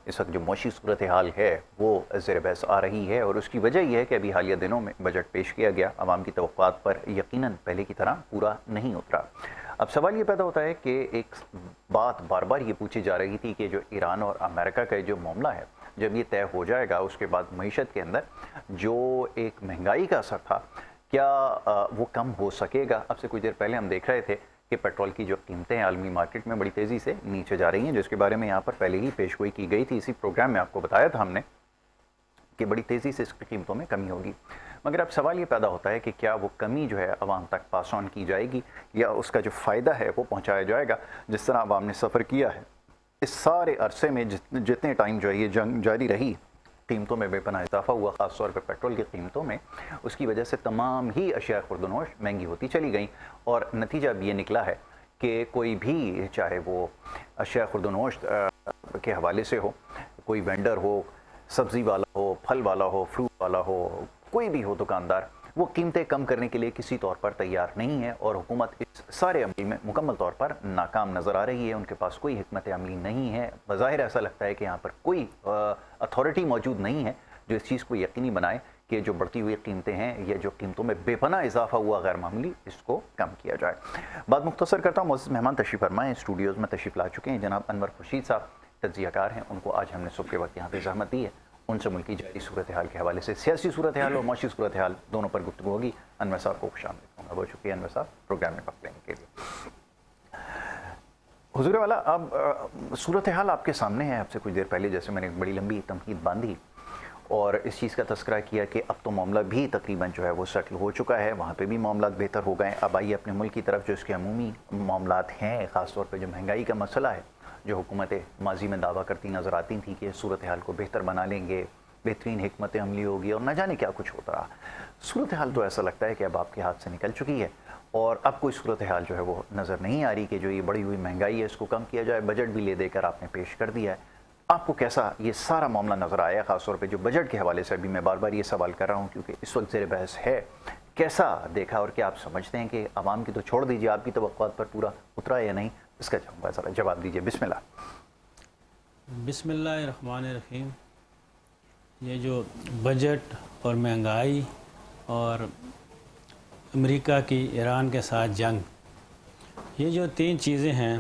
اس وقت جو معاشی صورتحال ہے وہ زیر بحث آ رہی ہے، اور اس کی وجہ یہ ہے کہ ابھی حالیہ دنوں میں بجٹ پیش کیا گیا، عوام کی توقعات پر یقیناً پہلے کی طرح پورا نہیں اترا۔ اب سوال یہ پیدا ہوتا ہے کہ ایک بات بار بار یہ پوچھی جا رہی تھی کہ جو ایران اور امریکہ کا جو معاملہ ہے، جب یہ طے ہو جائے گا اس کے بعد معیشت کے اندر جو ایک مہنگائی کا اثر تھا کیا وہ کم ہو سکے گا؟ اب سے کچھ دیر پہلے ہم دیکھ رہے تھے کہ پیٹرول کی جو قیمتیں عالمی مارکیٹ میں بڑی تیزی سے نیچے جا رہی ہیں، جس کے بارے میں یہاں پر پہلے ہی پیش گوئی کی گئی تھی، اسی پروگرام میں آپ کو بتایا تھا ہم نے کہ بڑی تیزی سے اس کی قیمتوں میں کمی ہوگی۔ مگر اب سوال یہ پیدا ہوتا ہے کہ کیا وہ کمی جو ہے عوام تک پاس آن کی جائے گی یا اس کا جو فائدہ ہے وہ پہنچایا جائے گا؟ جس طرح عوام نے سفر کیا ہے اس سارے عرصے میں، جتنے ٹائم جو ہے یہ جنگ جاری رہی، قیمتوں میں بے پناہ اضافہ ہوا، خاص طور پہ پیٹرول کی قیمتوں میں، اس کی وجہ سے تمام ہی اشیاء خوردنوش مہنگی ہوتی چلی گئیں، اور نتیجہ بھی یہ نکلا ہے کہ کوئی بھی، چاہے وہ اشیاء خوردنوش کے حوالے سے ہو، کوئی وینڈر ہو، سبزی والا ہو، پھل والا ہو، فروٹ والا ہو، کوئی بھی ہو دکاندار، وہ قیمتیں کم کرنے کے لیے کسی طور پر تیار نہیں ہے، اور حکومت اس سارے عمل میں مکمل طور پر ناکام نظر آ رہی ہے۔ ان کے پاس کوئی حکمت عملی نہیں ہے، بظاہر ایسا لگتا ہے کہ یہاں پر کوئی اتھارٹی موجود نہیں ہے جو اس چیز کو یقینی بنائے کہ جو بڑھتی ہوئی قیمتیں ہیں یا جو قیمتوں میں بے پناہ اضافہ ہوا غیر معمولی، اس کو کم کیا جائے۔ بات مختصر کرتا ہوں، معزز مہمان تشریف فرمائیں، اسٹوڈیوز میں تشریف لا چکے ہیں جناب انور خورشید صاحب، تجزیہ کار ہیں، ان کو آج ہم نے صبح کے وقت یہاں پہ زحمت دی ہے، ان سے ملکی جاری صورتحال کے حوالے سے، سیاسی صورتحال اور معاشی صورتحال دونوں پر گفتگو ہوگی۔ انور صاحب کو خوش آمدید کہوں گا، بہت شکریہ انور صاحب پروگرام میں وقت لینے کے لیے۔ حضور والا، اب صورتحال آپ کے سامنے ہے، اب سے کچھ دیر پہلے جیسے میں نے ایک بڑی لمبی تمہید باندھی اور اس چیز کا تذکرہ کیا کہ اب تو معاملہ بھی تقریباً جو ہے وہ سیٹل ہو چکا ہے، وہاں پہ بھی معاملات بہتر ہو گئے۔ اب آئیے اپنے ملک کی طرف، جو اس کے عمومی معاملات ہیں، خاص طور پہ جو مہنگائی کا مسئلہ ہے، جو حکومتیں ماضی میں دعویٰ کرتی نظر آتی تھیں کہ صورتحال کو بہتر بنا لیں گے، بہترین حکمت عملی ہوگی اور نہ جانے کیا کچھ ہوتا رہا۔ صورتحال تو ایسا لگتا ہے کہ اب آپ کے ہاتھ سے نکل چکی ہے، اور اب کوئی صورتحال جو ہے وہ نظر نہیں آ رہی کہ جو یہ بڑی ہوئی مہنگائی ہے اس کو کم کیا جائے۔ بجٹ بھی لے دے کر آپ نے پیش کر دیا ہے، آپ کو کیسا یہ سارا معاملہ نظر آیا؟ خاص طور پہ جو بجٹ کے حوالے سے ابھی میں بار بار یہ سوال کر رہا ہوں کیونکہ اس وقت زیر بحث ہے، کیسا دیکھا اور کیا آپ سمجھتے ہیں کہ عوام کی تو چھوڑ دیجیے، آپ کی توقعات پر پورا اترا یا نہیں؟ اس کا چاہوں گا ذرا جواب دیجیے، بسم اللہ۔ بسم اللہ الرحمن الرحیم۔ یہ جو بجٹ اور مہنگائی اور امریکہ کی ایران کے ساتھ جنگ، یہ جو تین چیزیں ہیں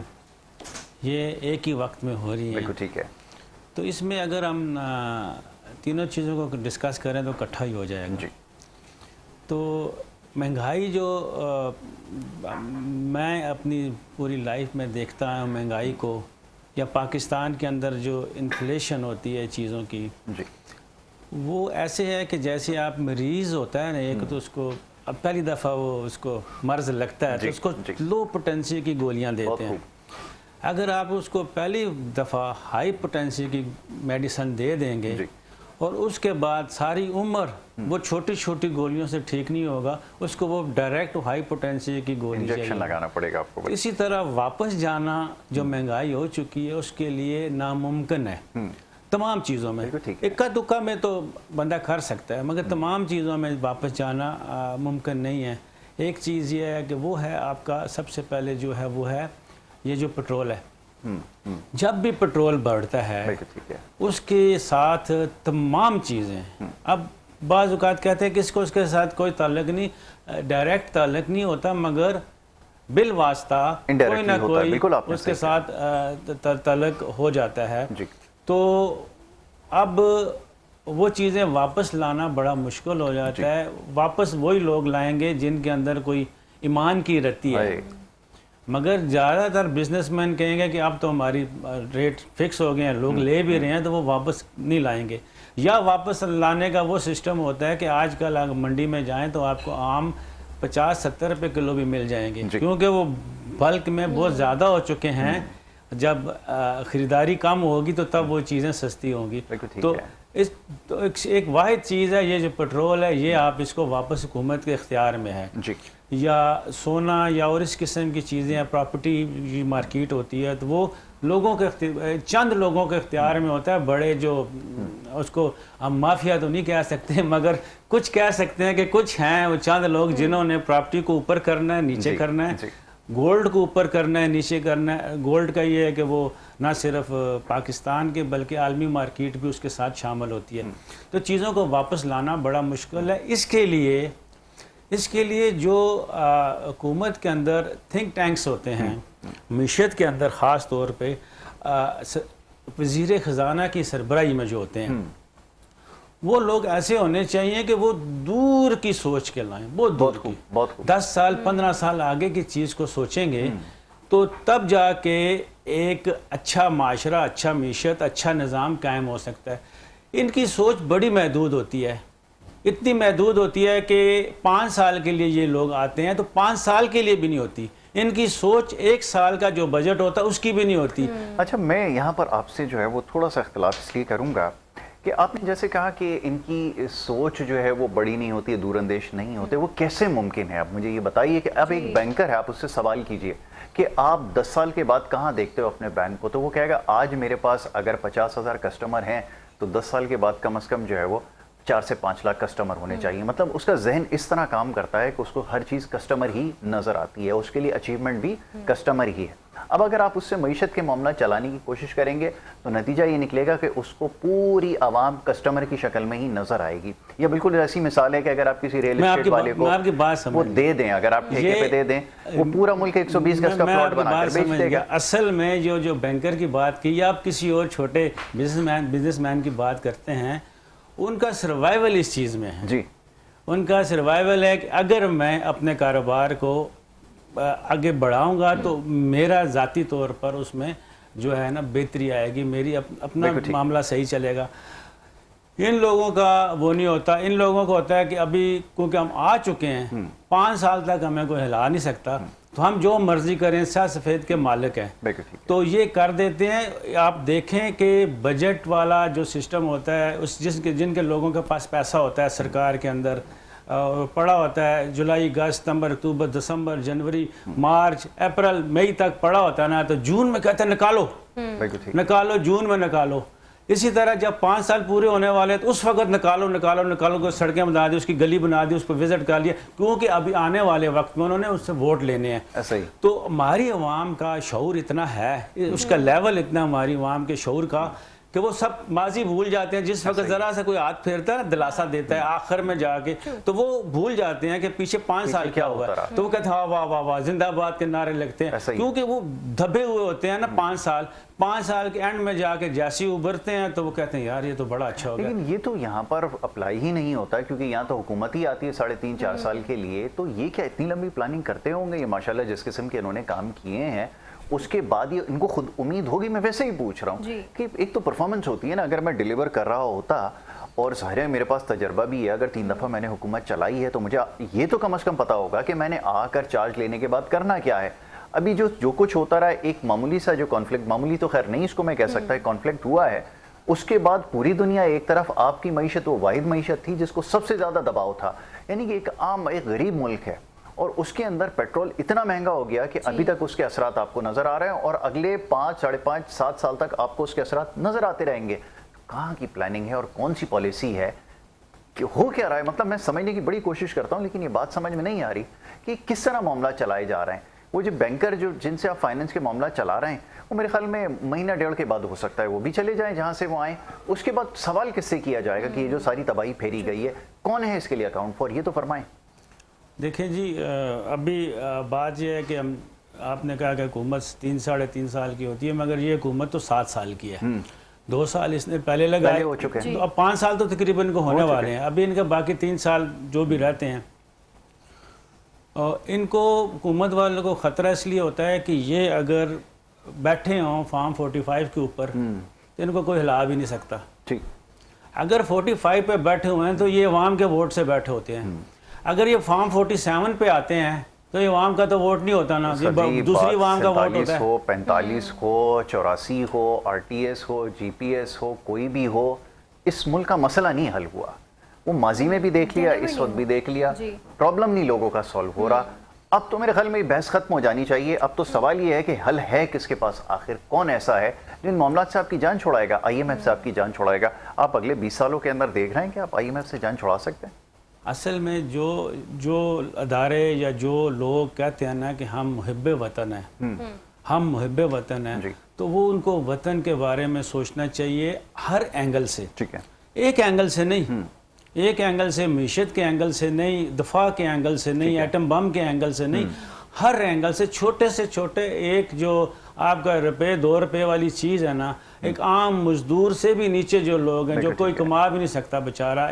یہ ایک ہی وقت میں ہو رہی ہیں۔ بالکل ٹھیک ہے۔ تو اس میں اگر ہم تینوں چیزوں کو ڈسکس کریں تو اکٹھا ہی ہو جائے گا۔ جی۔ تو مہنگائی جو میں اپنی پوری لائف میں دیکھتا ہوں مہنگائی کو، یا پاکستان کے اندر جو انفلیشن ہوتی ہے چیزوں کی، جی، وہ ایسے ہے کہ جیسے آپ مریض ہوتا ہے نا ایک، تو اس کو اب پہلی دفعہ وہ اس کو مرض لگتا ہے تو اس کو لو پوٹینسی کی گولیاں دیتے ہیں۔ اگر آپ اس کو پہلی دفعہ ہائی پوٹینسی کی میڈیسن دے دیں گے اور اس کے بعد ساری عمر وہ چھوٹی چھوٹی گولیوں سے ٹھیک نہیں ہوگا، اس کو وہ ڈائریکٹ ہائی پوٹینسی کی گولی انجیکشن لگانا پڑے گا آپ کو۔ اسی طرح واپس جانا جو مہنگائی ہو چکی ہے اس کے لیے ناممکن ہے تمام چیزوں میں۔ اکا دکا میں تو بندہ کر سکتا ہے مگر تمام چیزوں میں واپس جانا ممکن نہیں ہے۔ ایک چیز یہ ہے کہ وہ ہے آپ کا سب سے پہلے جو ہے وہ ہے یہ جو پٹرول ہے۔ جب بھی پٹرول بڑھتا ہے اس کے ساتھ تمام چیزیں، اب بعض اوقات کہتے ہیں کہ اس کو اس کے ساتھ کوئی تعلق نہیں، ڈائریکٹ تعلق نہیں ہوتا، مگر بالواسطہ کوئی نہ کوئی اس کے ساتھ تعلق ہو جاتا ہے۔ تو اب وہ چیزیں واپس لانا بڑا مشکل ہو جاتا ہے، واپس وہی لوگ لائیں گے جن کے اندر کوئی ایمان کی رتی ہے۔ مگر زیادہ تر بزنس مین کہیں گے کہ اب تو ہماری ریٹ فکس ہو گئے ہیں، لوگ لے بھی رہے ہیں، تو وہ واپس نہیں لائیں گے۔ یا واپس لانے کا وہ سسٹم ہوتا ہے کہ آج کل آپ منڈی میں جائیں تو آپ کو آم 50-70 روپے کلو بھی مل جائیں گے، کیونکہ وہ بلک میں بہت زیادہ ہو چکے ہیں۔ جب خریداری کم ہوگی تو تب وہ چیزیں سستی ہوں گی۔ تو ایک واحد چیز ہے یہ جو پٹرول ہے، یہ آپ اس کو واپس حکومت کے اختیار میں ہے، یا سونا یا اور اس قسم کی چیزیں، پراپرٹی مارکیٹ ہوتی ہے تو وہ لوگوں کے چند لوگوں کے اختیار میں ہوتا ہے۔ بڑے جو اس کو ہم مافیا تو نہیں کہہ سکتے مگر کچھ کہہ سکتے ہیں کہ کچھ ہیں وہ چند لوگ جنہوں نے پراپرٹی کو اوپر کرنا ہے، نیچے کرنا ہے، گولڈ کو اوپر کرنا ہے نیچے کرنا ہے. گولڈ کا یہ ہے کہ وہ نہ صرف پاکستان کے بلکہ عالمی مارکیٹ بھی اس کے ساتھ شامل ہوتی ہے. تو چیزوں کو واپس لانا بڑا مشکل ہے. اس کے لیے جو حکومت کے اندر تھنک ٹینکس ہوتے ہیں معیشت کے اندر، خاص طور پہ وزیر خزانہ کی سربراہی میں جو ہوتے ہیں، وہ لوگ ایسے ہونے چاہیے کہ وہ دور کی سوچ کے لائیں، بہت دور کی. 10 سال 15 سال آگے کی چیز کو سوچیں گے تو تب جا کے ایک اچھا معاشرہ، اچھا معیشت، اچھا نظام قائم ہو سکتا ہے. ان کی سوچ بڑی محدود ہوتی ہے، اتنی محدود ہوتی ہے کہ 5 سال کے لیے یہ لوگ آتے ہیں تو 5 سال کے لیے بھی نہیں ہوتی. ان کی سوچ 1 سال کا جو بجٹ ہوتا ہے اس کی بھی نہیں ہوتی. اچھا، میں یہاں پر آپ سے جو ہے وہ تھوڑا سا اختلاف اس لیے کروں گا کہ آپ نے جیسے کہا کہ ان کی سوچ جو ہے وہ بڑی نہیں ہوتی ہے، دور اندیش نہیں ہوتے. وہ کیسے ممکن ہے؟ آپ مجھے یہ بتائیے کہ اب ایک بینکر ہے، آپ اس سے سوال کیجئے کہ آپ 10 سال کے بعد کہاں دیکھتے ہو اپنے بینک کو، تو وہ کہے گا آج میرے پاس اگر 50,000 کسٹمر ہیں تو 10 سال کے بعد کم از کم جو ہے وہ 4 سے 5 لاکھ کسٹمر ہونے چاہیے. مطلب اس کا ذہن اس طرح کام کرتا ہے کہ اس کو ہر چیز کسٹمر ہی نظر آتی ہے، اس کے لیے اچیومنٹ بھی کسٹمر ہی ہے. اب اگر آپ اس سے معیشت کے معاملہ چلانے کی کوشش کریں گے تو نتیجہ یہ نکلے گا کہ اس کو پوری عوام کسٹمر کی شکل میں ہی نظر آئے گی. یہ بالکل ایسی مثال ہے کہ اگر آپ کسی ریل اسٹیٹ والے کو وہ دے دیں، اگر آپ ٹھیکے پہ دے دیں، وہ پورا ملک 120 گز کا پلاٹ بنا کر بیچ دے گا. اصل میں جو بینکر کی بات کی یا آپ کسی اور چھوٹے بزنس مین کی بات کرتے ہیں، ان کا سروائیول اس چیز میں ہے. جی، ان کا سروائیول ہے کہ اگر میں اپنے کاروبار کو آگے بڑھاؤں گا تو میرا ذاتی طور پر اس میں جو ہے نا بہتری آئے گی، میری اپنا معاملہ صحیح چلے گا. ان لوگوں کا وہ نہیں ہوتا. ان لوگوں کو ہوتا ہے کہ ابھی کیونکہ ہم آ چکے ہیں، 5 سال تک ہمیں کوئی ہلا نہیں سکتا، تو ہم جو مرضی کریں، سیاہ سفید کے مالک ہیں، تو یہ کر دیتے ہیں. آپ دیکھیں کہ بجٹ والا جو سسٹم ہوتا ہے، جن کے لوگوں کے پاس پیسہ ہوتا ہے سرکار کے اندر پڑا ہوتا ہے، جولائی، اگست، ستمبر، اکتوبر، دسمبر، جنوری، مارچ، اپریل، مئی تک پڑا ہوتا ہے نا، تو جون میں کہتے ہیں نکالو، جون میں نکالو. اسی طرح جب 5 سال پورے ہونے والے تو اس وقت نکالو کو سڑکیں بنا دی، اس کی گلی بنا دی، اس پر وزٹ کر لیا، کیونکہ ابھی آنے والے وقت میں انہوں نے اس سے ووٹ لینے ہیں. ایسا ہی. تو ہماری عوام کا شعور اتنا ہے، اس کا لیول اتنا ہماری عوام کے شعور کا کہ وہ سب ماضی بھول جاتے ہیں. جس وقت ذرا سے کوئی ہاتھ پھیرتا ہے نا، دلاسا دیتا ہے آخر میں جا کے، تو وہ بھول جاتے ہیں کہ پیچھے 5 سال کیا ہوا ہے. تو وہ کہتے ہیں ہاں واہ واہ واہ، زندہ باد کے نعرے لگتے ہیں، کیونکہ وہ دبے ہوئے ہوتے ہیں نا. 5 سال کے اینڈ میں جا کے جیسے ابھرتے ہیں تو وہ کہتے ہیں یار یہ تو بڑا اچھا ہو گیا. لیکن یہ تو یہاں پر اپلائی ہی نہیں ہوتا، کیونکہ یہاں تو حکومت ہی آتی ہے 3.5-4 سال کے لیے. تو یہ کیا اتنی لمبی پلاننگ کرتے ہوں گے؟ یہ ماشاءاللہ جس قسم کے انہوں نے کام کیے ہیں، اس کے بعد یہ ان کو خود امید ہوگی. میں ویسے ہی پوچھ رہا ہوں کہ ایک تو پرفارمنس ہوتی ہے نا، اگر میں ڈیلیور کر رہا ہوتا، اور ظاہر ہے میرے پاس تجربہ بھی ہے، اگر 3 دفعہ میں نے حکومت چلائی ہے تو مجھے یہ تو کم از کم پتا ہوگا کہ میں نے آ کر چارج لینے کے بعد کرنا کیا ہے. ابھی جو کچھ ہوتا رہا، ایک معمولی سا جو کانفلکٹ، معمولی تو خیر نہیں اس کو میں کہہ سکتا ہے، کانفلکٹ ہوا ہے، اس کے بعد پوری دنیا ایک طرف، آپ کی معیشت وہ واحد معیشت تھی جس کو سب سے زیادہ دباؤ تھا. یعنی کہ ایک عام ایک غریب ملک ہے، اور اس کے اندر پیٹرول اتنا مہنگا ہو گیا کہ ابھی تک اس کے اثرات آپ کو نظر آ رہے ہیں، اور اگلے 5، 5.5، 7 سال تک آپ کو اس کے اثرات نظر آتے رہیں گے. کہاں کی پلاننگ ہے اور کون سی پالیسی ہے کہ ہو کیا رہا ہے؟ مطلب میں سمجھنے کی بڑی کوشش کرتا ہوں، لیکن یہ بات سمجھ میں نہیں آ رہی کہ کس طرح معاملہ چلائے جا رہے ہیں. وہ جو بینکر جن سے آپ فائننس کے معاملہ چلا رہے ہیں، وہ میرے خیال میں مہینہ 1.5 کے بعد ہو سکتا ہے وہ بھی چلے جائیں جہاں سے وہ آئیں. اس کے بعد سوال کس سے کیا جائے گا کہ یہ جو ساری تباہی پھیری گئی ہے، کون ہے اس کے لیے اکاؤنٹ فور؟ یہ تو فرمائیں. دیکھیں جی، ابھی بات یہ ہے کہ آپ نے کہا کہ حکومت 3-3.5 سال کی ہوتی ہے، مگر یہ حکومت تو 7 سال کی ہے. 2 سال اس نے پہلے لگائے ہو چکے ہیں، تو اب 5 سال تو تقریباً ان کو ہونے والے ہیں. ابھی ان کا باقی 3 سال جو بھی رہتے ہیں، اور ان کو حکومت والوں کو خطرہ اس لیے ہوتا ہے کہ یہ اگر بیٹھے ہوں فارم 45 کے اوپر تو ان کو کوئی ہلا بھی نہیں سکتا. اگر 45 پہ بیٹھے ہوئے ہیں تو یہ عوام کے ووٹ سے بیٹھے ہوتے ہیں. اگر یہ فارم 47 پہ آتے ہیں تو یہ عوام کا تو ووٹ نہیں ہوتا نا، یہ دوسری عوام کا ووٹ ہوتا ہے. 45 ہو، 84 ہو، RTS ہو، GPS ہو، کوئی بھی ہو، اس ملک کا مسئلہ نہیں حل ہوا. وہ ماضی میں بھی دیکھ لیا، اس وقت بھی دیکھ لیا، پرابلم نہیں لوگوں کا سالو ہو رہا. اب تو میرے خیال میں بحث ختم ہو جانی چاہیے. اب تو سوال یہ ہے کہ حل ہے کس کے پاس آخر؟ کون ایسا ہے جو ان معاملات سے آپ کی جان چھڑائے گا؟ IMF سے آپ کی جان چھڑائے گا؟ آپ اگلے 20 سالوں کے اندر دیکھ رہے ہیں کہ آپ IMF سے جان چھڑا سکتے ہیں؟ اصل میں جو ادارے یا جو لوگ کہتے ہیں نا کہ ہم محب وطن ہیں، ہم محب وطن ہیں، تو وہ ان کو وطن کے بارے میں سوچنا چاہیے ہر اینگل سے، ٹھیک ہے، ایک اینگل سے نہیں، ایک اینگل سے، معیشت کے اینگل سے نہیں، دفاع کے اینگل سے نہیں، ایٹم بم کے اینگل سے نہیں، ہر اینگل سے چھوٹے سے چھوٹے ایک جو آپ کا روپے 2 روپے والی چیز ہے نا، ایک عام مزدور سے بھی نیچے جو لوگ ہیں جو کوئی کما بھی نہیں سکتا بیچارہ،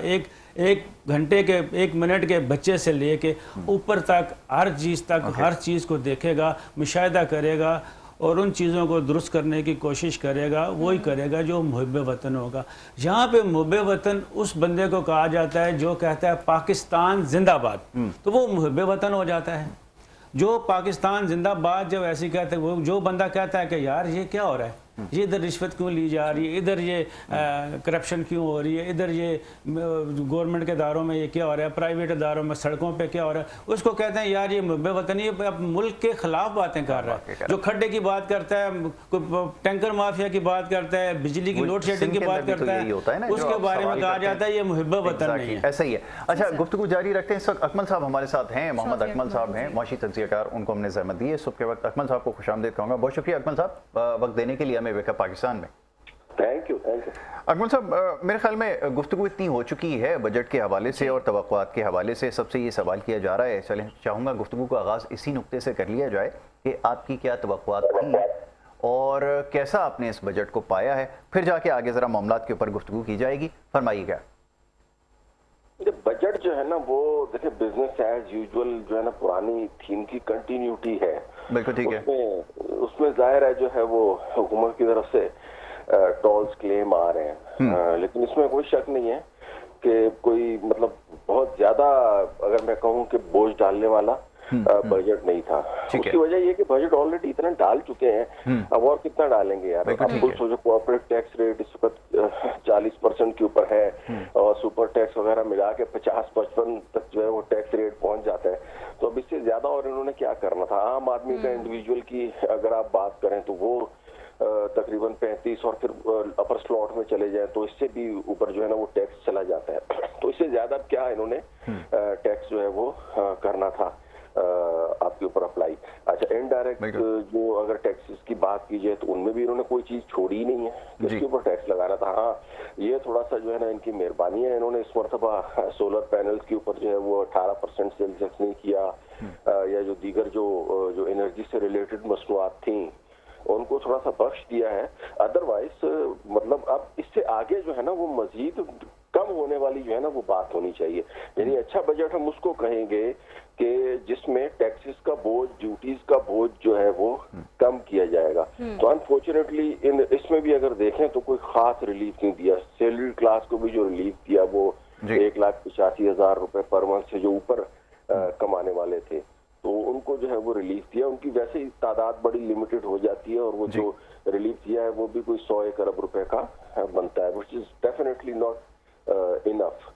ایک گھنٹے کے 1 منٹ کے بچے سے لے کے اوپر تک ہر چیز کو دیکھے گا، مشاہدہ کرے گا اور ان چیزوں کو درست کرنے کی کوشش کرے گا، وہی کرے گا جو محب وطن ہوگا۔ یہاں پہ محب وطن اس بندے کو کہا جاتا ہے جو کہتا ہے پاکستان زندہ باد، تو وہ محب وطن ہو جاتا ہے۔ جو پاکستان زندہ باد جب ایسی کہتے ہیں، وہ جو بندہ کہتا ہے کہ یار یہ کیا ہو رہا ہے، یہ ادھر رشوت کیوں لی جا رہی ہے، ادھر یہ کرپشن کیوں ہو رہی ہے، ادھر یہ گورنمنٹ کے اداروں میں یہ کیا ہو رہا ہے، پرائیویٹ اداروں میں سڑکوں پہ کیا ہو رہا ہے، اس کو کہتے ہیں یار یہ محب وطنی اب ملک کے خلاف باتیں کر رہا ہے، جو کھڈے کی بات کرتا ہے، ٹینکر مافیا کی بات کرتا ہے، بجلی کی لوڈ شیڈنگ کی بات کرتا ہے، اس کے بارے میں کہا جاتا ہے یہ محب وطن نہیں ہے۔ ایسا ہی ہے۔ اچھا، گفتگو جاری رکھتے ہیں۔ اس وقت اکمل صاحب ہمارے ساتھ ہیں، محمد اکمل صاحب ہیں، معاشی تجزیہ کار، ان کو ہم نے زحمت دی ہے صبح کے وقت۔ اکمل صاحب کو خوش آمدید کہوں گا، بہت شکریہ اکمل صاحب وقت دینے کے لیے ہمیں ویک اپ پاکستان میں۔ Thank you. اکمل صاحب، میرے خیال میں گفتگو اتنی ہو چکی ہے بجٹ کے حوالے سے اور توقعات کے حوالے سے، سب سے یہ سوال کیا جا رہا ہے، چلیں چاہوں گا گفتگو کا آغاز اسی نقطے سے کر لیا جائے کہ آپ کی کیا توقعات تھیں اور کیسا آپ نے اس بجٹ کو پایا ہے، پھر جا کے آگے ذرا معاملات کے اوپر گفتگو کی جائے گی، فرمائیے گا۔ بجٹ جو ہے نا وہ دیکھیں بزنس ایز یوزول جو ہے نا پرانی تھیم کی کنٹینیوٹی ہے، بالکل ٹھیک ہے۔ اس میں ظاہر ہے جو ہے وہ حکومت کی طرف سے ٹولز کلیم آ رہے ہیں، لیکن اس میں کوئی شک نہیں ہے کہ کوئی مطلب بہت زیادہ اگر میں کہوں کہ بوجھ ڈالنے والا بجٹ نہیں تھا۔ اس کی وجہ یہ کہ بجٹ آلریڈی اتنا ڈال چکے ہیں، اب اور کتنا ڈالیں گے یار۔ اب کچھ سوچو کارپوریٹ ٹیکس ریٹ اس وقت 40% کے اوپر ہے اور سپر ٹیکس وغیرہ ملا کے 50-55 تک جو ہے وہ ٹیکس ریٹ پہنچ جاتا ہے، تو اب اس سے زیادہ اور انہوں نے کیا کرنا تھا۔ عام آدمی کا انڈیویجول کی اگر آپ بات کریں تو وہ تقریباً 35 اور پھر اپر سلاٹ میں چلے جائیں تو اس سے بھی اوپر جو ہے نا وہ ٹیکس چلا جاتا ہے، تو اس سے زیادہ کیا انہوں نے ٹیکس جو ہے وہ کرنا تھا آپ کے اوپر اپلائی۔ اچھا، انڈائریکٹ جو اگر ٹیکسز کی بات کی جائے تو ان میں بھی انہوں نے کوئی چیز چھوڑی ہی نہیں ہے کہ اس کے اوپر ٹیکس لگانا تھا۔ ہاں، یہ تھوڑا سا جو ہے نا ان کی مہربانی ہے، انہوں نے اس مرتبہ سولر پینلز کے اوپر جو ہے وہ 18% سے ٹیکس نہیں کیا، یا جو دیگر جو انرجی سے ریلیٹڈ مصنوعات تھیں ان کو تھوڑا سا بخش دیا ہے۔ ادروائز مطلب اب اس سے آگے جو ہے نا وہ مزید کم ہونے والی جو ہے نا وہ بات ہونی چاہیے، یعنی اچھا بجٹ ہم اس کو کہیں گے کہ جس میں ٹیکسز کا بوجھ، ڈیوٹیز کا بوجھ جو ہے وہ کم کیا جائے گا۔ تو انفارچونیٹلی اس میں بھی اگر دیکھیں تو کوئی خاص ریلیف نہیں دیا۔ سیلری کلاس کو بھی جو ریلیف دیا وہ 1,85,000 روپے پر منتھ سے جو اوپر کمانے والے تھے تو ان کو جو ہے وہ ریلیف دیا۔ ان کی ویسے ہی تعداد بڑی لمیٹڈ ہو جاتی ہے اور وہ جو ریلیف دیا ہے وہ بھی کوئی 100 ارب روپے کا بنتا ہے، which is definitely not enough۔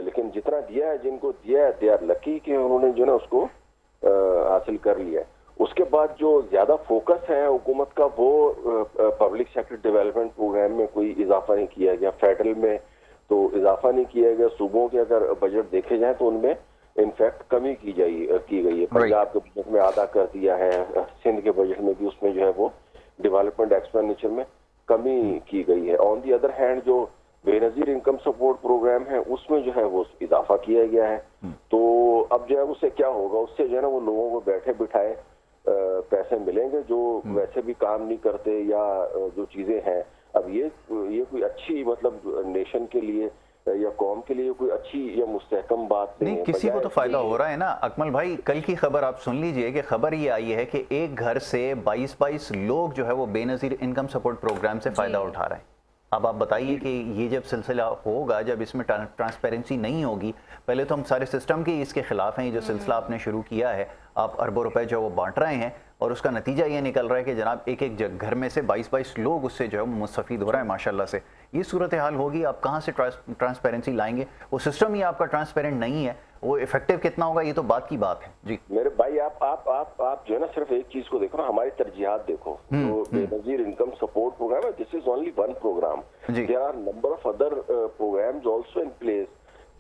لیکن جتنا دیا ہے، جن کو دیا ہے they are lucky کہ انہوں نے جو ہے نا اس کو حاصل کر لیا ہے۔ اس کے بعد جو زیادہ فوکس ہے حکومت کا وہ پبلک سیکٹر ڈیولپمنٹ پروگرام میں کوئی اضافہ نہیں کیا گیا، فیڈرل میں تو اضافہ نہیں کیا گیا۔ صوبوں کے اگر بجٹ دیکھے جائیں تو ان میں انفیکٹ کمی کی گئی ہے۔ پنجاب کے بجٹ میں آدھا کر دیا ہے، سندھ کے بجٹ میں بھی اس میں جو ہے وہ ڈیولپمنٹ ایکسپینڈیچر میں کمی کی گئی ہے۔ آن دی ادر ہینڈ جو بے نظیر انکم سپورٹ پروگرام ہے اس میں جو ہے وہ اضافہ کیا گیا ہے، تو اب جو ہے اس سے کیا ہوگا، اس سے جو ہے نا وہ لوگوں کو بیٹھے بٹھائے پیسے ملیں گے جو ویسے بھی کام نہیں کرتے یا جو چیزیں ہیں۔ اب یہ کوئی اچھی مطلب نیشن کے لیے یا قوم کے لیے کوئی اچھی یا مستحکم بات نہیں ہے۔ کسی کو تو فائدہ ہو رہا ہے نا اکمل بھائی۔ کل کی خبر آپ سن لیجئے کہ خبر یہ آئی ہے کہ ایک گھر سے 22 لوگ جو ہے وہ بے نظیر انکم سپورٹ پروگرام سے فائدہ اٹھا رہے ہیں۔ اب آپ بتائیے کہ یہ جب سلسلہ ہوگا، جب اس میں ٹرانسپیرنسی نہیں ہوگی، پہلے تو ہم سارے سسٹم کے اس کے خلاف ہیں، یہ جو سلسلہ آپ نے شروع کیا ہے، آپ اربوں روپے جو وہ بانٹ رہے ہیں اور اس کا نتیجہ یہ نکل رہا ہے کہ جناب ایک گھر میں سے 22 لوگ اس سے جو ہے مستفید ہو رہے ہیں ماشاءاللہ سے۔ یہ صورتحال ہوگی، آپ کہاں سے ٹرانسپیرنسی لائیں گے؟ وہ سسٹم ہی آپ کا ٹرانسپیرنٹ نہیں ہے، وہ افیکٹو کتنا ہوگا یہ تو بات کی بات ہے۔ جی میرے بھائی، آپ جو ہے نا صرف ایک چیز کو دیکھو نا، ہماری ترجیحات دیکھو۔ جو بے نظیر انکم سپورٹ پروگرام ہے، this is only one programme, there are number of other programmes also in place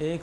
1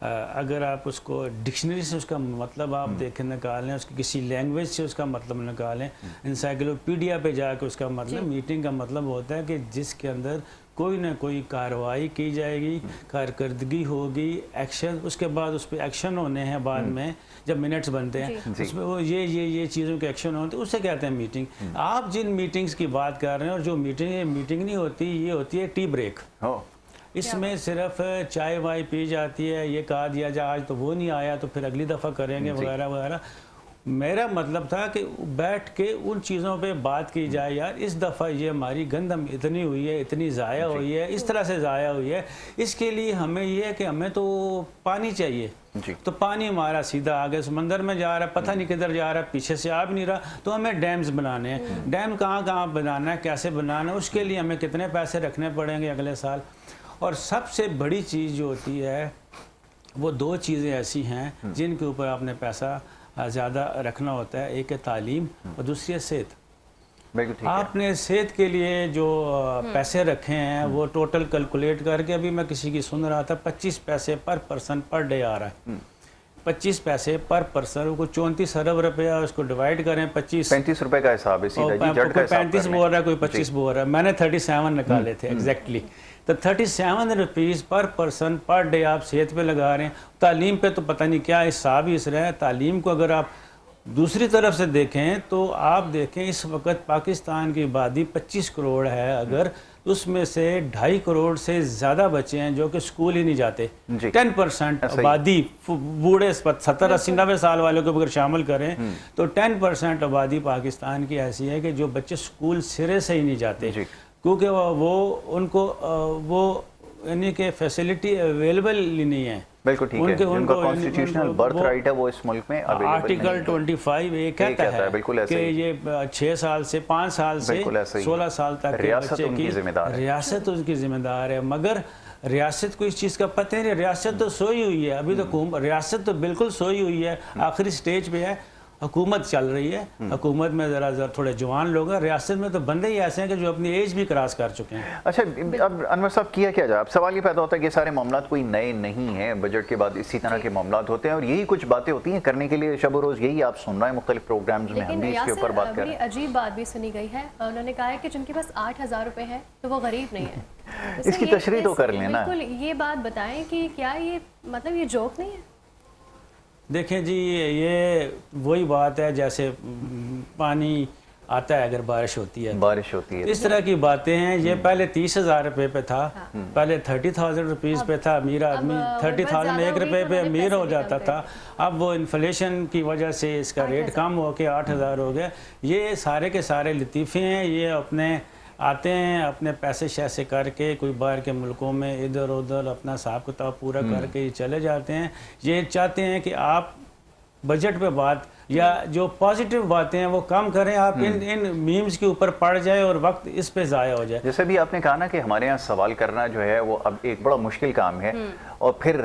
اگر آپ اس کو ڈکشنری سے اس کا مطلب آپ دیکھیں نکالیں، اس کی کسی لینگویج سے اس کا مطلب نکالیں، انسائکلوپیڈیا پہ جا کے اس کا مطلب میٹنگ کا مطلب ہوتا ہے کہ جس کے اندر کوئی نہ کوئی کارروائی کی جائے گی، کارکردگی ہوگی، ایکشن، اس کے بعد اس پہ ایکشن ہونے ہیں بعد میں جب منٹس بنتے ہیں اس میں وہ یہ چیزوں کے ایکشن ہوتے ہیں، اسے کہتے ہیں میٹنگ۔ آپ جن میٹنگز کی بات کر رہے ہیں اور جو میٹنگ نہیں ہوتی، یہ ہوتی ہے ٹی بریک۔ اس میں صرف چائے وائے پی جاتی ہے، یہ کہا دیا جائے آج تو وہ نہیں آیا تو پھر اگلی دفعہ کریں گے وغیرہ وغیرہ۔ میرا مطلب تھا کہ بیٹھ کے ان چیزوں پہ بات کی جائے، یار اس دفعہ یہ ہماری گندم اتنی ہوئی ہے، اتنی ضائع ہوئی ہے، اس طرح سے ضائع ہوئی ہے، اس کے لیے ہمیں یہ ہے کہ ہمیں تو پانی چاہیے، تو پانی ہمارا سیدھا آگے سمندر میں جا رہا ہے، پتہ نہیں کدھر جا رہا ہے، پیچھے سے آ بھی نہیں رہا، تو ہمیں ڈیمز بنانے ہیں۔ ڈیم کہاں بنانا ہے، کیسے بنانا ہے، اس کے لیے ہمیں کتنے پیسے رکھنے پڑیں گے اگلے سال۔ اور سب سے بڑی چیز جو ہوتی ہے وہ دو چیزیں ایسی ہیں جن کے اوپر آپ نے پیسہ زیادہ رکھنا ہوتا ہے، ایک ہے تعلیم اور دوسری ہے صحت۔ آپ نے صحت کے لیے جو پیسے رکھے ہیں وہ ٹوٹل کیلکولیٹ کر کے، ابھی میں کسی کی سن رہا تھا 25 پیسے پر پرسن پر ڈے آ رہا ہے، 25 پیسے پر پرسن کو 34 ارب روپیہ، اس کو ڈیوائڈ کریں 35 روپے کا حساب ہے، کوئی 35 بول رہا ہے، کوئی 25 بول رہا ہے، میں نے 37 نکالے تھے ایگزیکٹلی، تو 37 روپیز پر پرسن پر ڈے آپ صحت پہ لگا رہے ہیں۔ تعلیم پہ تو پتہ نہیں کیا حساب ہی اس رہا ہے۔ تعلیم کو اگر آپ دوسری طرف سے دیکھیں تو آپ دیکھیں اس وقت پاکستان کی آبادی 25 کروڑ ہے، اگر اس میں سے 2.5 کروڑ سے زیادہ بچے ہیں جو کہ اسکول ہی نہیں جاتے۔ 10% آبادی بوڑھے 70 80 90 سال والوں کو اگر شامل کریں تو 10% آبادی پاکستان کی ایسی ہے کہ جو بچے اسکول سرے سے ہی نہیں جاتے، کیونکہ وہ ان کو وہ یعنی کہ فیسلٹی اویلیبل ہی نہیں ہے۔ بالکل ٹھیک ہے، ان کا کانسٹیٹیوشنل برتھ رائٹ ہے وہ اس ملک میں اویلیبل نہیں ہے۔ آرٹیکل 25 یہ کہتا ہے کہ یہ 6 سال سے 5 سال سے 16 سال تک ریاست ان کی ذمہ دار ہے، ریاست ان کی ذمہ دار ہے، مگر ریاست کو اس چیز کا پتہ نہیں، ریاست تو سوئی ہوئی ہے ابھی تو، ریاست تو بالکل سوئی ہوئی ہے، آخری سٹیج پہ ہے، حکومت چل رہی ہے، حکومت میں ذرا تھوڑے جوان لوگ ہیں، ریاست میں تو بندے ہی ایسے ہیں کہ جو اپنی ایج بھی کراس کر چکے ہیں۔ اچھا اب انور صاحب کیا جائے، اب سوال یہ پیدا ہوتا ہے کہ سارے معاملات کوئی نئے نہیں ہیں، بجٹ کے بعد اسی طرح کے معاملات ہوتے ہیں اور یہی کچھ باتیں ہوتی ہیں کرنے کے لیے شب و روز، یہی آپ سن رہے ہیں مختلف پروگرامز میں، ہم بھی اس کے اوپر بات کر رہے ہیں۔ عجیب بات بھی سنی گئی ہے، انہوں نے کہا ہے کہ جن کے پاس 8,000 روپے ہیں تو وہ غریب نہیں ہے۔ اس کی تشریح تو کر لینا، بالکل یہ بات بتائیں کہ کیا یہ مطلب یہ جوک نہیں ہے؟ دیکھیں جی، یہ وہی بات ہے جیسے پانی آتا ہے اگر بارش ہوتی ہے، اس طرح کی باتیں ہیں۔ یہ پہلے 30,000 روپے پہ تھا، پہلے 30,000 روپیز پہ تھا، امیر آدمی 30,000 1 روپے پہ امیر ہو جاتا تھا، اب وہ انفلیشن کی وجہ سے اس کا ریٹ کم ہو کے 8,000 ہو گیا۔ یہ سارے کے سارے لطیفے ہیں، یہ اپنے آتے ہیں اپنے پیسے شیسے کر کے کوئی باہر کے ملکوں میں ادھر ادھر اپنا حساب کتاب پورا کر کے یہ چلے جاتے ہیں۔ یہ چاہتے ہیں کہ آپ بجٹ پہ بات یا جو پازیٹیو باتیں ہیں وہ کم کریں، آپ ان میمز کے اوپر پڑ جائے اور وقت اس پہ ضائع ہو جائے۔ جیسے بھی آپ نے کہا نا کہ ہمارے یہاں سوال کرنا جو ہے وہ اب ایک بڑا مشکل کام ہے، اور پھر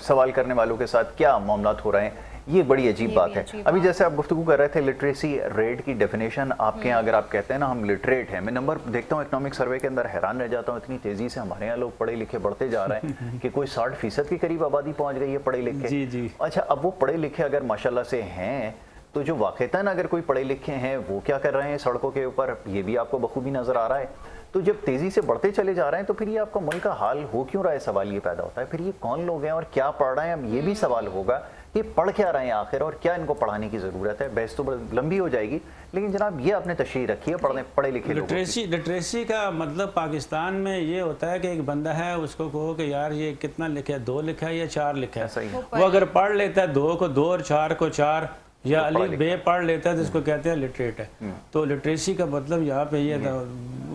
سوال کرنے والوں کے ساتھ کیا معاملات ہو رہے ہیں، یہ بڑی عجیب بات ہے۔ ابھی جیسے آپ گفتگو کر رہے تھے لٹریسی ریٹ کی ڈیفینیشن آپ کے یہاں اگر آپ کہتے ہیں نا ہم لٹریٹ ہیں، میں نمبر دیکھتا ہوں اکنامک سروے کے اندر حیران رہ جاتا ہوں، اتنی تیزی سے ہمارے یہاں لوگ پڑھے لکھے بڑھتے جا رہے ہیں کہ کوئی 60% کے قریب آبادی پہنچ گئی ہے پڑھے لکھے۔ اچھا اب وہ پڑھے لکھے اگر ماشاءاللہ سے ہیں تو جو واقعتاً اگر کوئی پڑھے لکھے ہیں وہ کیا کر رہے ہیں سڑکوں کے اوپر، یہ بھی آپ کو بخوبی نظر آ رہا ہے۔ تو جب تیزی سے بڑھتے چلے جا رہے ہیں تو پھر یہ آپ کا ملک کا حال ہو کیوں رہا ہے، سوال یہ پیدا ہوتا ہے۔ پھر یہ کون لوگ ہیں اور کیا پڑھ رہے ہیں، اب یہ بھی سوال ہوگا کہ پڑھ کیا رہے ہیں آخر اور کیا ان کو پڑھانے کی ضرورت ہے۔ بحث تو لمبی ہو جائے گی، لیکن جناب یہ آپ نے تشریح رکھی ہے پڑھے لکھے لوگوں کی۔ لٹریسی کا مطلب پاکستان میں یہ ہوتا ہے کہ ایک بندہ ہے اس کو کہو کہ یار یہ کتنا لکھا ہے، 2 لکھا ہے یا 4 لکھا ہے، وہ اگر پڑھ لیتا ہے 2 کو 2 اور 4 کو 4 یا الف بے پڑھ لیتا ہے تو اس کو کہتے ہیں لٹریٹ ہے۔ تو لٹریسی کا مطلب یہاں پہ یہ تھا،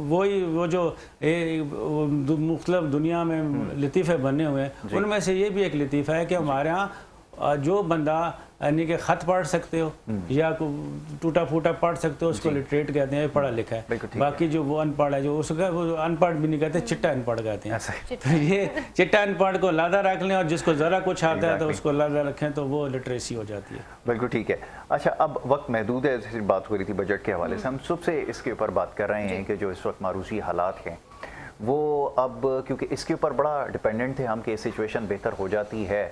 وہی وہ جو مختلف دنیا میں لطیفے بنے ہوئے ہیں ان میں سے یہ بھی ایک لطیفہ ہے کہ ہمارے ہاں جو بندہ یعنی کہ خط پڑھ سکتے ہو یا ٹوٹا پھوٹا پڑھ سکتے ہو اس کو لٹریٹ کہتے ہیں، پڑھا لکھا ہے۔ باقی جو وہ ان پڑھ ہے جو اس کا وہ ان پڑھ بھی نہیں کہتے، چٹا ان پڑھ کہتے ہیں۔ تو یہ چٹا ان پڑھ کو علیحدہ رکھ لیں اور جس کو ذرا کچھ آتا ہے تو اس کو علیحدہ رکھیں تو وہ لٹریسی ہو جاتی ہے۔ بالکل ٹھیک ہے۔ اچھا اب وقت محدود ہے، جیسے بات ہو رہی تھی بجٹ کے حوالے سے، ہم سب سے اس کے اوپر بات کر رہے ہیں کہ جو اس وقت معروضی حالات ہیں وہ اب کیونکہ اس کے اوپر بڑا ڈیپینڈنٹ تھے ہم کہ سچویشن بہتر ہو جاتی ہے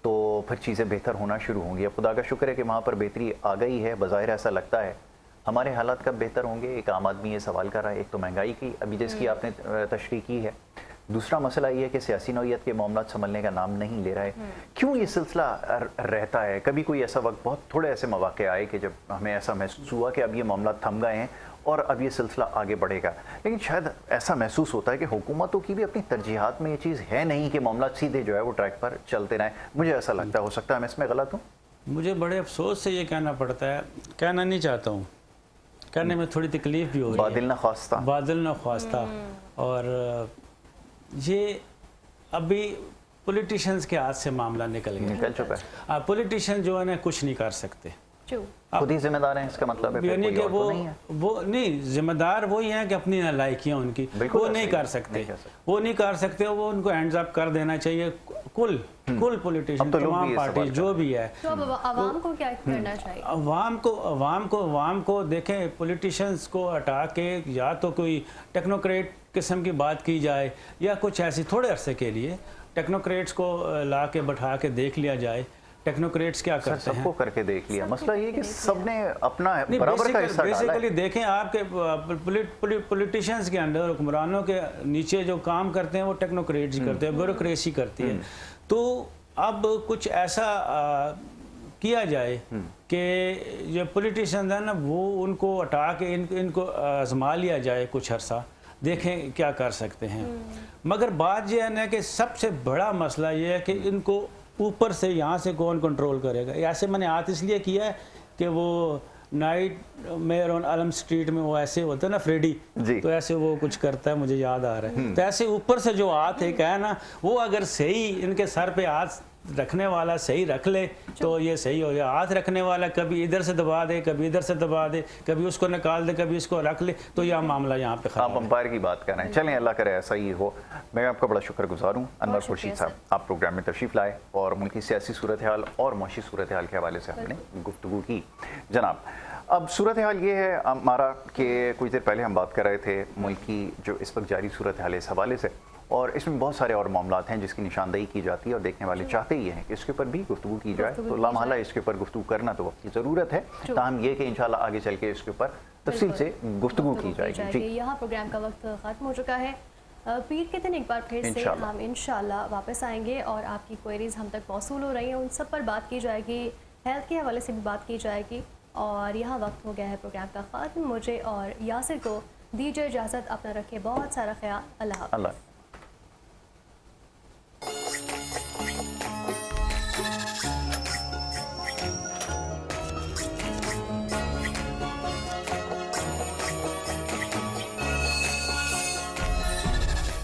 تو پھر چیزیں بہتر ہونا شروع ہوں گی. اب خدا کا شکر ہے کہ وہاں پر بہتری آ گئی ہے, بظاہر ایسا لگتا ہے. ہمارے حالات کب بہتر ہوں گے, ایک عام آدمی یہ سوال کر رہا ہے. ایک تو مہنگائی کی ابھی جس کی آپ نے تشریح کی ہے, دوسرا مسئلہ یہ ہے کہ سیاسی نوعیت کے معاملات سنبھلنے کا نام نہیں لے رہا ہے. کیوں یہ سلسلہ رہتا ہے؟ کبھی کوئی ایسا وقت, بہت تھوڑے ایسے مواقع آئے کہ جب ہمیں ایسا محسوس ہوا کہ اب یہ معاملات تھم گئے ہیں اور اب یہ سلسلہ آگے بڑھے گا, لیکن شاید ایسا محسوس ہوتا ہے کہ حکومتوں کی بھی اپنی ترجیحات میں یہ چیز ہے نہیں کہ معاملات سیدھے جو ہے وہ ٹریک پر چلتے رہیں. مجھے ایسا لگتا ہے, ہو سکتا ہے میں اس میں غلط ہوں. مجھے بڑے افسوس سے یہ کہنا پڑتا ہے, کہنا نہیں چاہتا ہوں, کہنے میں تھوڑی تکلیف بھی ہو رہی ہے. بادل نہ خواستہ, بادل نہ خواستہ. اور یہ ابھی پولیٹیشنز کے ہاتھ سے معاملہ نکل چکا ہے. پولیٹیشین جو ہے نا کچھ نہیں کر سکتے, خود ہی ذمہ دار ہیں, اس کا مطلب ہے یعنی کہ وہ نہیں, ذمہ دار وہی ہیں کہ اپنی نالائکیاں ان کی وہ نہیں کر سکتے, وہ نہیں کر سکتے. وہ ان کو ہینڈز اپ کر دینا چاہیے کل پولیٹیشین, تمام پارٹی جو بھی ہے. تو عوام کو کیا کرنا چاہیے؟ عوام کو دیکھیں, پولیٹیشنز کو ہٹا کے یا تو کوئی ٹیکنوکریٹ قسم کی بات کی جائے, یا کچھ ایسی تھوڑے عرصے کے لیے ٹیکنوکریٹس کو لا کے بٹھا کے دیکھ لیا جائے. ٹیکنوکریٹس کیا کرتے ہیں, سب کو کر کے دیکھ لیا. مسئلہ یہ کہ سب نے اپنا برابر کا حصہ ڈالا ہے. بیسیکلی دیکھیں, آپ کے پولیٹیشنز کے اندر, حکمرانوں کے نیچے جو کام کرتے ہیں وہ ٹیکنوکریٹس کرتے ہیں, بیوروکریسی کرتی ہے. تو اب کچھ ایسا کیا جائے کہ جو پولیٹیشنز ہیں نا وہ ان کو ہٹا کے ان کو آزما لیا جائے کچھ عرصہ, دیکھیں کیا کر سکتے ہیں. مگر بات یہ ہے نا کہ سب سے بڑا مسئلہ یہ ہے کہ ان کو اوپر سے یہاں سے کون کنٹرول کرے گا. ایسے میں نے ہاتھ اس لیے کیا ہے کہ وہ نائٹ میئر آن علم اسٹریٹ میں وہ ایسے ہوتا ہے نا فریڈی, تو ایسے وہ کچھ کرتا ہے, مجھے یاد آ رہا ہے. تو ایسے اوپر سے جو ہاتھ ہے کہ نا, وہ اگر صحیح ان کے سر پہ ہاتھ رکھنے والا صحیح رکھ لے تو یہ صحیح ہو جائے. ہاتھ رکھنے والا کبھی ادھر سے دبا دے, کبھی ادھر سے دبا دے, کبھی اس کو نکال دے, کبھی اس کو رکھ لے, تو یہ معاملہ یہاں پہ آپ امپائر کی بات کر رہے ہیں. چلیں اللہ کرے ایسا ہی ہو. میں آپ کا بڑا شکر گزار ہوں انور خورشید صاحب, آپ پروگرام میں تشریف لائے اور ملکی سیاسی صورتحال اور معاشی صورتحال کے حوالے سے ہم نے گفتگو کی. جناب, اب صورتحال یہ ہے ہمارا کہ کچھ دیر پہلے ہم بات کر رہے تھے ملک کی جو اس وقت جاری صورتحال اس حوالے سے, اور اس میں بہت سارے اور معاملات ہیں جس کی نشاندہی کی جاتی ہے, اور دیکھنے والے چاہتے ہی ہیں کہ اس کے اوپر بھی گفتگو کی جائے. تو لامحالہ اس کے اوپر گفتگو کرنا تو وقت کی ضرورت ہے, تاہم یہ کہ انشاءاللہ آگے چل کے اس کے اوپر تفصیل سے گفتگو کی جائے گی. یہاں پروگرام کا وقت ختم ہو چکا ہے. پیر کے دن ایک بار پھر سے ہم انشاءاللہ واپس آئیں گے, اور آپ کی کوئریز ہم تک موصول ہو رہی ہیں, ان سب پر بات کی جائے گی, ہیلتھ کے حوالے سے بھی بات کی جائے گی. اور یہاں وقت ہو گیا ہے پروگرام کا ختم. مجھے اور یاسر کو دیجیے اجازت, اپنا رکھے بہت سارا خیال. اللہ حافظ.